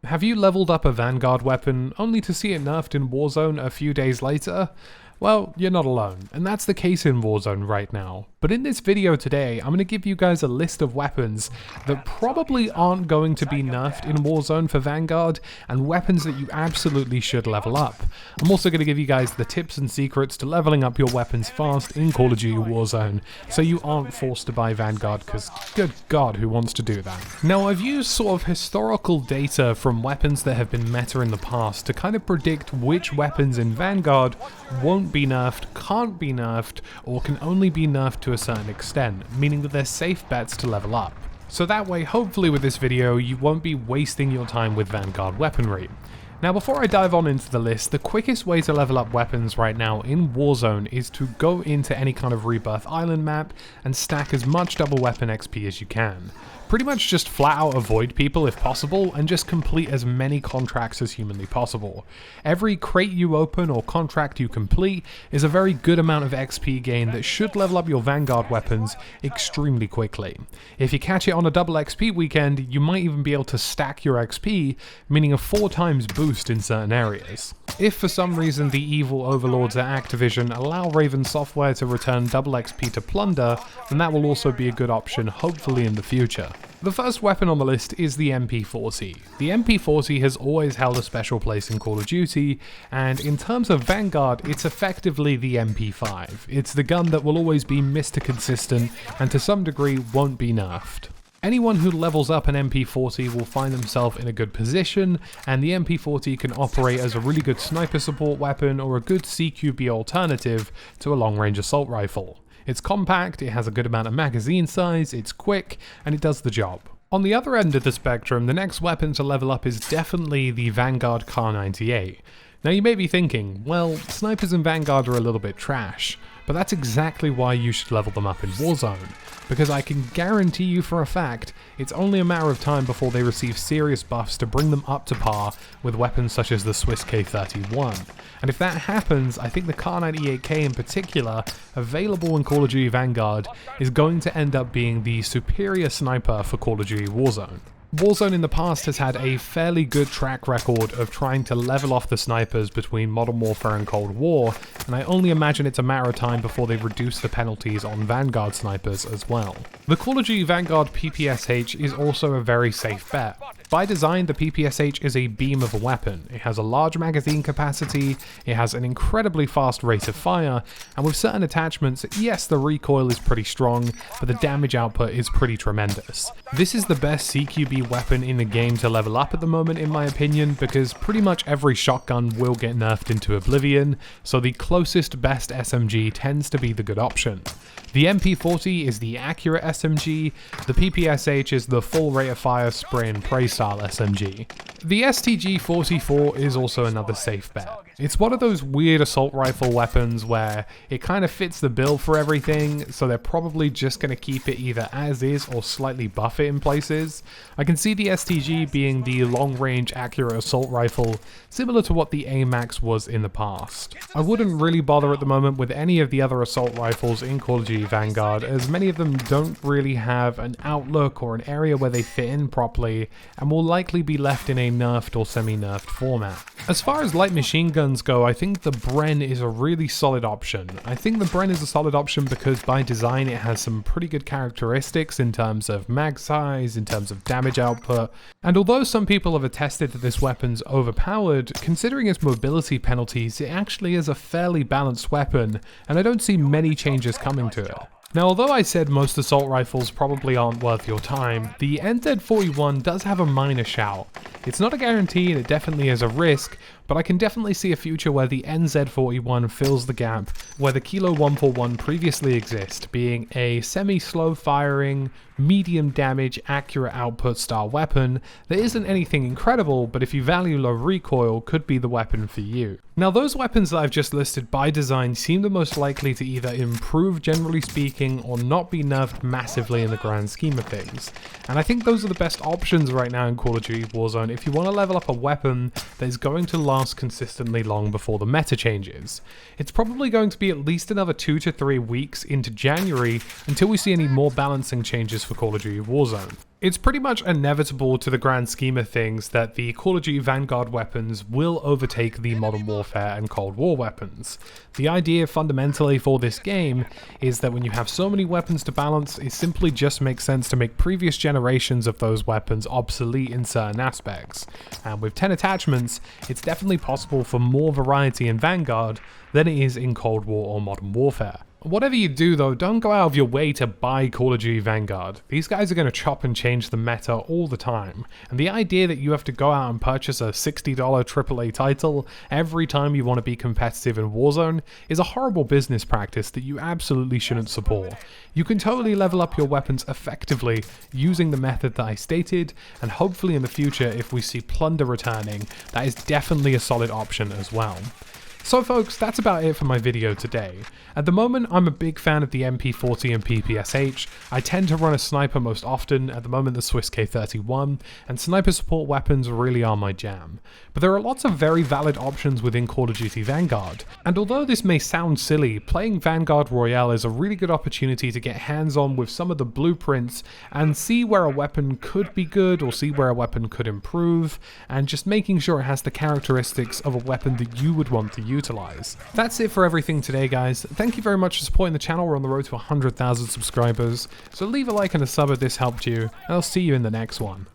Have you leveled up a Vanguard weapon only to see it nerfed in Warzone a few days later? Well, you're not alone, and that's the case in Warzone right now. But in this video today, I'm going to give you guys a list of weapons that probably aren't going to be nerfed in Warzone for Vanguard, and weapons that you absolutely should level up. I'm also going to give you guys the tips and secrets to leveling up your weapons fast in Call of Duty Warzone, so you aren't forced to buy Vanguard, because good god, who wants to do that? Now, I've used sort of historical data from weapons that have been meta in the past to kind of predict which weapons in Vanguard won't be nerfed, can't be nerfed, or can only be nerfed to a certain extent, meaning that they're safe bets to level up. So that way, hopefully with this video, you won't be wasting your time with Vanguard weaponry. Now before I dive on into the list, the quickest way to level up weapons right now in Warzone is to go into any kind of Rebirth Island map and stack as much double weapon XP as you can. Pretty much just flat out avoid people if possible, and just complete as many contracts as humanly possible. Every crate you open or contract you complete is a very good amount of XP gain that should level up your Vanguard weapons extremely quickly. If you catch it on a double XP weekend, you might even be able to stack your XP, meaning a 4 times boost in certain areas. If for some reason the evil overlords at Activision allow Raven Software to return double XP to plunder, then that will also be a good option hopefully in the future. The first weapon on the list is the MP40. The MP40 has always held a special place in Call of Duty, and in terms of Vanguard, it's effectively the MP5. It's the gun that will always be Mr. Consistent, and to some degree won't be nerfed. Anyone who levels up an MP40 will find themselves in a good position, and the MP40 can operate as a really good sniper support weapon or a good CQB alternative to a long-range assault rifle. It's compact, it has a good amount of magazine size, it's quick, and it does the job. On the other end of the spectrum, the next weapon to level up is definitely the Vanguard Kar98. Now you may be thinking, well, snipers in Vanguard are a little bit trash, but that's exactly why you should level them up in Warzone, because I can guarantee you for a fact, it's only a matter of time before they receive serious buffs to bring them up to par with weapons such as the Swiss K31. And if that happens, I think the Kar98K in particular, available in Call of Duty Vanguard, is going to end up being the superior sniper for Call of Duty Warzone. Warzone in the past has had a fairly good track record of trying to level off the snipers between Modern Warfare and Cold War, and I only imagine it's a matter of time before they reduce the penalties on Vanguard snipers as well. The Call of Duty Vanguard PPSH is also a very safe bet. By design, the PPSH is a beam of a weapon. It has a large magazine capacity, it has an incredibly fast rate of fire, and with certain attachments, yes, the recoil is pretty strong, but the damage output is pretty tremendous. This is the best CQB weapon in the game to level up at the moment in my opinion, because pretty much every shotgun will get nerfed into oblivion, so the closest best SMG tends to be the good option. The MP40 is the accurate SMG, the PPSH is the full rate of fire spray and pray style SMG. The STG-44 is also another safe bet. It's one of those weird assault rifle weapons where it kind of fits the bill for everything, so they're probably just going to keep it either as is or slightly buff it in places. I can see the STG being the long-range accurate assault rifle, similar to what the AMAX was in the past. I wouldn't really bother at the moment with any of the other assault rifles in Call of Duty Vanguard, as many of them don't really have an outlook or an area where they fit in properly, and will likely be left in a nerfed or semi-nerfed format. As far as light machine guns go, I think the Bren is a really solid option. I think the Bren is a solid option because by design it has some pretty good characteristics in terms of mag size, in terms of damage output, and although some people have attested that this weapon's overpowered, considering its mobility penalties, it actually is a fairly balanced weapon, and I don't see many changes coming to it. Now, although I said most assault rifles probably aren't worth your time, the NZ41 does have a minor shout. It's not a guarantee and it definitely is a risk, but I can definitely see a future where the NZ41 fills the gap where the Kilo 141 previously exists, being a semi-slow firing, medium damage, accurate output style weapon that isn't anything incredible, but if you value low recoil, could be the weapon for you. Now, those weapons that I've just listed by design seem the most likely to either improve generally speaking or not be nerfed massively in the grand scheme of things. And I think those are the best options right now in Call of Duty Warzone if you want to level up a weapon that is going to last consistently long before the meta changes. It's probably going to be at least another 2 to 3 weeks into January until we see any more balancing changes for Call of Duty Warzone. It's pretty much inevitable to the grand scheme of things that the Call of Duty Vanguard weapons will overtake the Modern Warfare and Cold War weapons. The idea fundamentally for this game is that when you have so many weapons to balance, it simply just makes sense to make previous generations of those weapons obsolete in certain aspects. And with 10 attachments, it's definitely possible for more variety in Vanguard than it is in Cold War or Modern Warfare. Whatever you do though, don't go out of your way to buy Call of Duty Vanguard. These guys are going to chop and change the meta all the time, and the idea that you have to go out and purchase a $60 AAA title every time you want to be competitive in Warzone is a horrible business practice that you absolutely shouldn't support. You can totally level up your weapons effectively using the method that I stated, and hopefully in the future if we see plunder returning, that is definitely a solid option as well. So folks, that's about it for my video today. At the moment, I'm a big fan of the MP40 and PPSH. I tend to run a sniper most often, at the moment the Swiss K31, and sniper support weapons really are my jam. But there are lots of very valid options within Call of Duty Vanguard, and although this may sound silly, playing Vanguard Royale is a really good opportunity to get hands-on with some of the blueprints and see where a weapon could be good or see where a weapon could improve, and just making sure it has the characteristics of a weapon that you would want to utilize. That's it for everything today, guys. Thank you very much for supporting the channel. We're on the road to 100,000 subscribers, so leave a like and a sub if this helped you, and I'll see you in the next one.